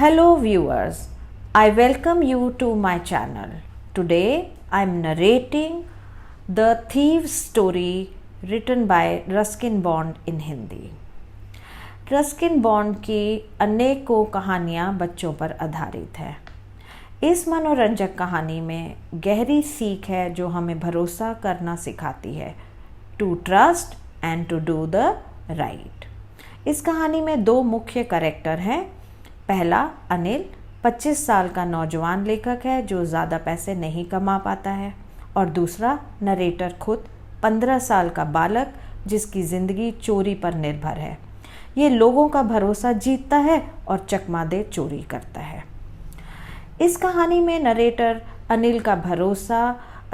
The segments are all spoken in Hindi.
Hello viewers, I welcome you to my channel. Today I am narrating the Thief's story written by Ruskin Bond in Hindi. Ruskin bond की अनेकों कहानियाँ बच्चों पर आधारित है। इस मनोरंजक कहानी में गहरी सीख है जो हमें भरोसा करना सिखाती है, to trust and to do the right. इस कहानी में दो मुख्य कैरेक्टर हैं। पहला अनिल 25 साल का नौजवान लेखक है जो ज़्यादा पैसे नहीं कमा पाता है, और दूसरा नरेटर खुद 15 साल का बालक जिसकी ज़िंदगी चोरी पर निर्भर है। ये लोगों का भरोसा जीतता है और चकमा दे चोरी करता है। इस कहानी में नरेटर अनिल का भरोसा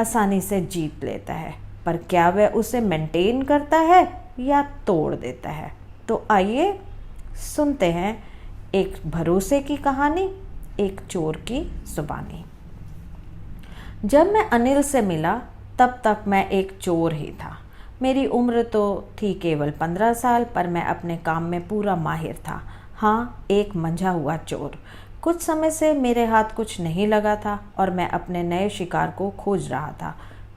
आसानी से जीत लेता है, पर क्या वह उसे मेंटेन करता है या तोड़ देता है? तो आइए सुनते हैं एक भरोसे की कहानी, एक चोर की जुबानी। जब मैं अनिल से मिला तब तक मैं एक चोर ही था। मेरी उम्र तो थी केवल 15 साल, पर मैं अपने काम में पूरा माहिर था। हाँ, एक मंझा हुआ चोर। कुछ समय से मेरे हाथ कुछ नहीं लगा था और मैं अपने नए शिकार को खोज रहा था।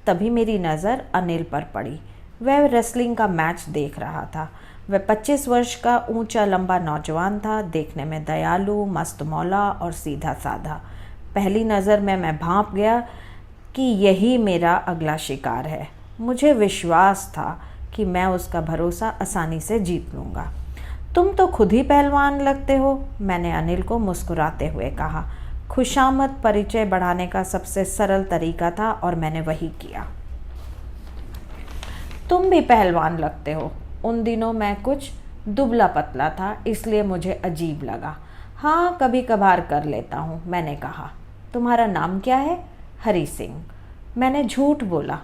तभी मेरी नज़र अनिल पर पड़ी। वह रेसलिंग का मैच देख रहा था। वह 25 वर्ष का ऊंचा लंबा नौजवान था, देखने में दयालु, मस्त मौला और सीधा साधा। पहली नज़र में मैं भांप गया कि यही मेरा अगला शिकार है। मुझे विश्वास था कि मैं उसका भरोसा आसानी से जीत लूँगा। तुम तो खुद ही पहलवान लगते हो, मैंने अनिल को मुस्कुराते हुए कहा। खुशामद परिचय बढ़ाने का सबसे सरल तरीका था और मैंने वही किया। तुम भी पहलवान लगते हो। उन दिनों मैं कुछ दुबला पतला था, इसलिए मुझे अजीब लगा। हाँ, कभी कभार कर लेता हूँ, मैंने कहा। तुम्हारा नाम क्या है? हरी सिंह। मैंने झूठ बोला।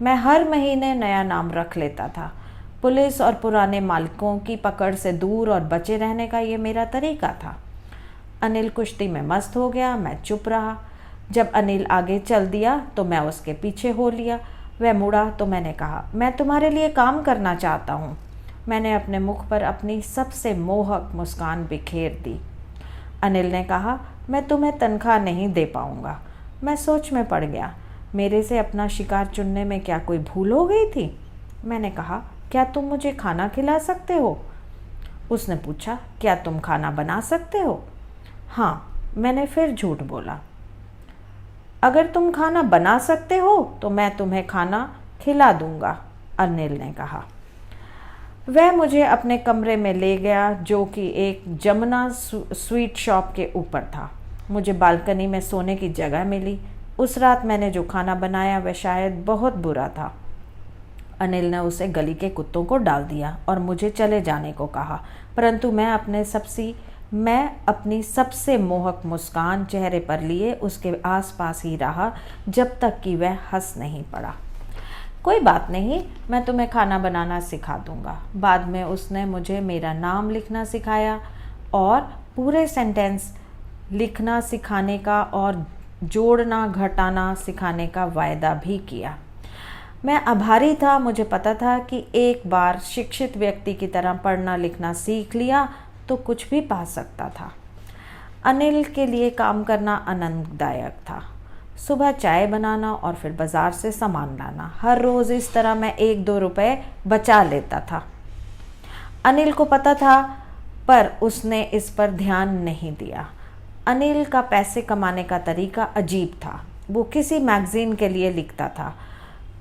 मैं हर महीने नया नाम रख लेता था। पुलिस और पुराने मालिकों की पकड़ से दूर और बचे रहने का ये मेरा तरीका था। अनिल कुश्ती में मस्त हो गया, मैं चुप रहा। जब अनिल आगे चल दिया तो मैं उसके पीछे हो लिया। वह मुड़ा तो मैंने कहा, मैं तुम्हारे लिए काम करना चाहता हूँ। मैंने अपने मुख पर अपनी सबसे मोहक मुस्कान बिखेर दी। अनिल ने कहा, मैं तुम्हें तनख्वाह नहीं दे पाऊँगा। मैं सोच में पड़ गया। मेरे से अपना शिकार चुनने में क्या कोई भूल हो गई थी? मैंने कहा, क्या तुम मुझे खाना खिला सकते हो? उसने पूछा, क्या तुम खाना बना सकते हो? हाँ, मैंने फिर झूठ बोला। अगर तुम खाना बना सकते हो तो मैं तुम्हें खाना खिला दूंगा, अनिल ने कहा। वह मुझे अपने कमरे में ले गया जो कि एक जमुना स्वीट शॉप के ऊपर था। मुझे बालकनी में सोने की जगह मिली। उस रात मैंने जो खाना बनाया वह शायद बहुत बुरा था। अनिल ने उसे गली के कुत्तों को डाल दिया और मुझे चले जाने को कहा, परंतु मैं अपनी सबसे मोहक मुस्कान चेहरे पर लिए उसके आसपास ही रहा जब तक कि वह हंस नहीं पड़ा। कोई बात नहीं, मैं तुम्हें खाना बनाना सिखा दूंगा। बाद में उसने मुझे मेरा नाम लिखना सिखाया और पूरे सेंटेंस लिखना सिखाने का और जोड़ना घटाना सिखाने का वायदा भी किया। मैं आभारी था। मुझे पता था कि एक बार शिक्षित व्यक्ति की तरह पढ़ना लिखना सीख लिया तो कुछ भी पा सकता था। अनिल के लिए काम करना आनंददायक था। सुबह चाय बनाना और फिर बाज़ार से सामान लाना। हर रोज़ इस तरह मैं 1-2 रुपए बचा लेता था। अनिल को पता था, पर उसने इस पर ध्यान नहीं दिया। अनिल का पैसे कमाने का तरीका अजीब था। वो किसी मैगज़ीन के लिए लिखता था।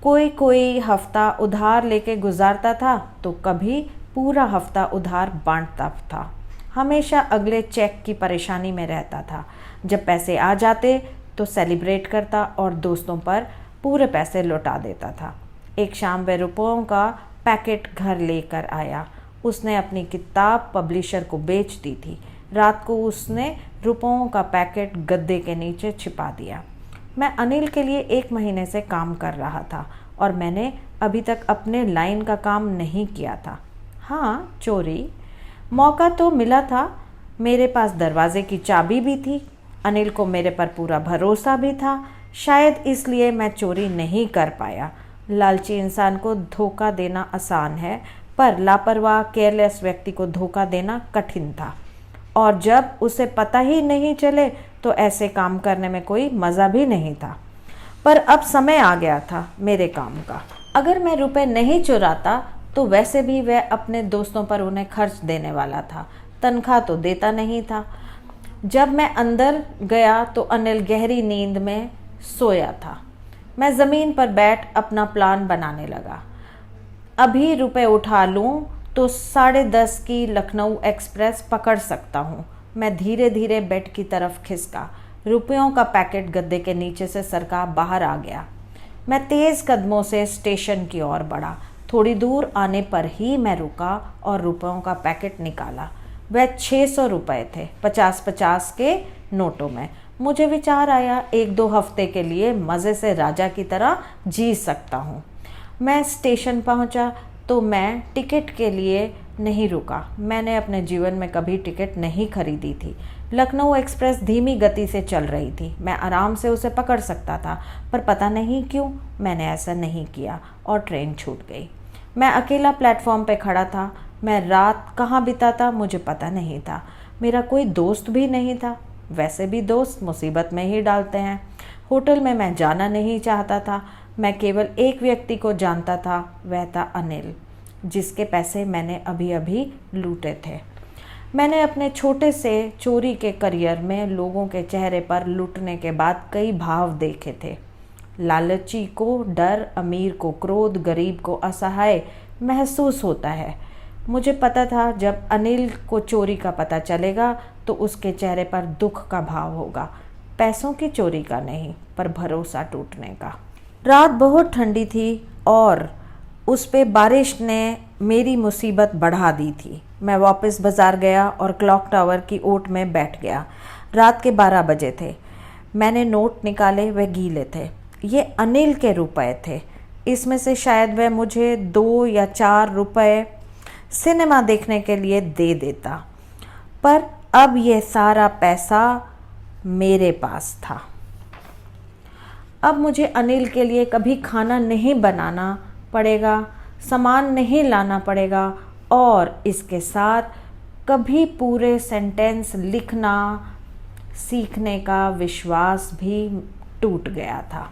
कोई हफ्ता उधार लेके गुजारता था तो कभी पूरा हफ्ता उधार बांटता था। हमेशा अगले चेक की परेशानी में रहता था। जब पैसे आ जाते तो सेलिब्रेट करता और दोस्तों पर पूरे पैसे लौटा देता था। एक शाम वह रुपयों का पैकेट घर लेकर आया। उसने अपनी किताब पब्लिशर को बेच दी थी। रात को उसने रुपयों का पैकेट गद्दे के नीचे छिपा दिया। मैं अनिल के लिए 1 महीने से काम कर रहा था और मैंने अभी तक अपने लाइन का काम नहीं किया था। हाँ, चोरी मौका तो मिला था। मेरे पास दरवाजे की चाबी भी थी। अनिल को मेरे पर पूरा भरोसा भी था। शायद इसलिए मैं चोरी नहीं कर पाया। लालची इंसान को धोखा देना आसान है, पर लापरवाह केयरलेस व्यक्ति को धोखा देना कठिन था। और जब उसे पता ही नहीं चले तो ऐसे काम करने में कोई मज़ा भी नहीं था। पर अब समय आ गया था मेरे काम का। अगर मैं रुपए नहीं चुराता तो वैसे भी वह अपने दोस्तों पर उन्हें खर्च देने वाला था, तनख्वाह तो देता नहीं था। जब मैं अंदर गया तो अनिल गहरी नींद में सोया था। मैं ज़मीन पर बैठ अपना प्लान बनाने लगा। अभी रुपए उठा लूँ तो 10:30 की लखनऊ एक्सप्रेस पकड़ सकता हूँ। मैं धीरे धीरे बेड की तरफ खिसका। रुपयों का पैकेट गद्दे के नीचे से सरका बाहर आ गया। मैं तेज़ कदमों से स्टेशन की ओर बढ़ा। थोड़ी दूर आने पर ही मैं रुका और रुपयों का पैकेट निकाला। वह 600 रुपये थे, 50-50 के नोटों में। मुझे विचार आया, 1-2 हफ्ते के लिए मज़े से राजा की तरह जी सकता हूँ। मैं स्टेशन पहुँचा तो मैं टिकट के लिए नहीं रुका। मैंने अपने जीवन में कभी टिकट नहीं खरीदी थी। लखनऊ एक्सप्रेस धीमी गति से चल रही थी। मैं आराम से उसे पकड़ सकता था, पर पता नहीं क्यों मैंने ऐसा नहीं किया और ट्रेन छूट गई। मैं अकेला प्लेटफॉर्म पे खड़ा था। मैं रात कहाँ बिताता मुझे पता नहीं था। मेरा कोई दोस्त भी नहीं था। वैसे भी दोस्त मुसीबत में ही डालते हैं। होटल में मैं जाना नहीं चाहता था। मैं केवल एक व्यक्ति को जानता था, वह था अनिल, जिसके पैसे मैंने अभी अभी लूटे थे। मैंने अपने छोटे से चोरी के करियर में लोगों के चेहरे पर लूटने के बाद कई भाव देखे थे। लालची को डर, अमीर को क्रोध, गरीब को असहाय महसूस होता है। मुझे पता था जब अनिल को चोरी का पता चलेगा तो उसके चेहरे पर दुख का भाव होगा। पैसों की चोरी का नहीं, पर भरोसा टूटने का। रात बहुत ठंडी थी और उस पे बारिश ने मेरी मुसीबत बढ़ा दी थी। मैं वापस बाज़ार गया और क्लॉक टावर की ओट में बैठ गया। रात के 12 बजे थे। मैंने नोट निकाले, वे गीले थे। ये अनिल के रुपए थे। इसमें से शायद वह मुझे 2 या 4 रुपए सिनेमा देखने के लिए दे देता, पर अब यह सारा पैसा मेरे पास था। अब मुझे अनिल के लिए कभी खाना नहीं बनाना पड़ेगा, सामान नहीं लाना पड़ेगा और इसके साथ कभी पूरे सेंटेंस लिखना सीखने का विश्वास भी टूट गया था।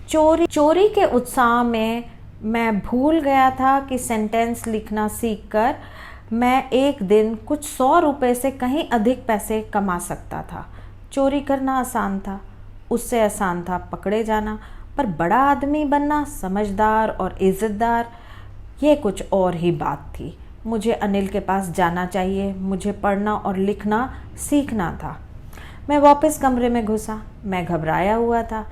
चोरी के उत्साह में मैं भूल गया था कि सेंटेंस लिखना सीखकर मैं एक दिन कुछ 100 रुपये से कहीं अधिक पैसे कमा सकता था। चोरी करना आसान था, उससे आसान था पकड़े जाना, पर बड़ा आदमी बनना, समझदार और इज़्ज़तदार, ये कुछ और ही बात थी। मुझे अनिल के पास जाना चाहिए। मुझे पढ़ना और लिखना सीखना था। मैं वापस कमरे में घुसा। मैं घबराया हुआ था।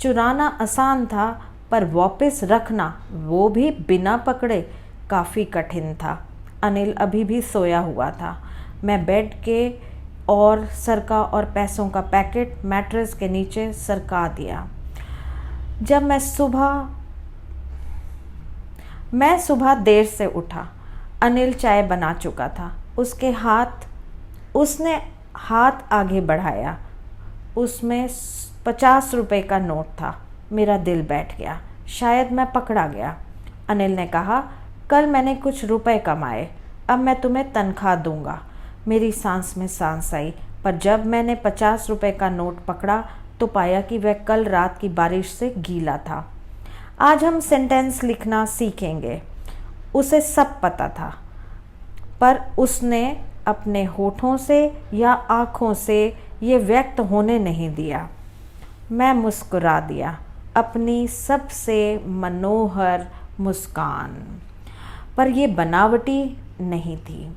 चुराना आसान था, पर वापस रखना, वो भी बिना पकड़े, काफ़ी कठिन था। अनिल अभी भी सोया हुआ था। मैं बेड के और सरका और पैसों का पैकेट मैट्रेस के नीचे सरका दिया। जब मैं सुबह देर से उठा। अनिल चाय बना चुका था। उसने हाथ आगे बढ़ाया। उसमें 50 रुपये का नोट था। मेरा दिल बैठ गया। शायद मैं पकड़ा गया। अनिल ने कहा, कल मैंने कुछ रुपए कमाए, अब मैं तुम्हें तनख्वाह दूंगा। मेरी सांस में सांस आई, पर जब मैंने 50 रुपये का नोट पकड़ा तो पाया कि वह कल रात की बारिश से गीला था। आज हम सेंटेंस लिखना सीखेंगे। उसे सब पता था, पर उसने अपने होठों से या आँखों से ये व्यक्त होने नहीं दिया। मैं मुस्कुरा दिया, अपनी सबसे मनोहर मुस्कान, पर ये बनावटी नहीं थी।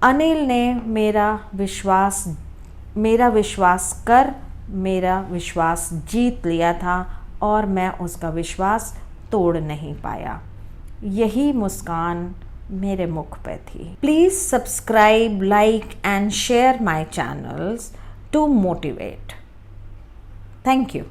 अनिल ने मेरा विश्वास कर मेरा विश्वास जीत लिया था और मैं उसका विश्वास तोड़ नहीं पाया। यही मुस्कान मेरे मुख पे थी। Please subscribe, like and share my channels to motivate. Thank you.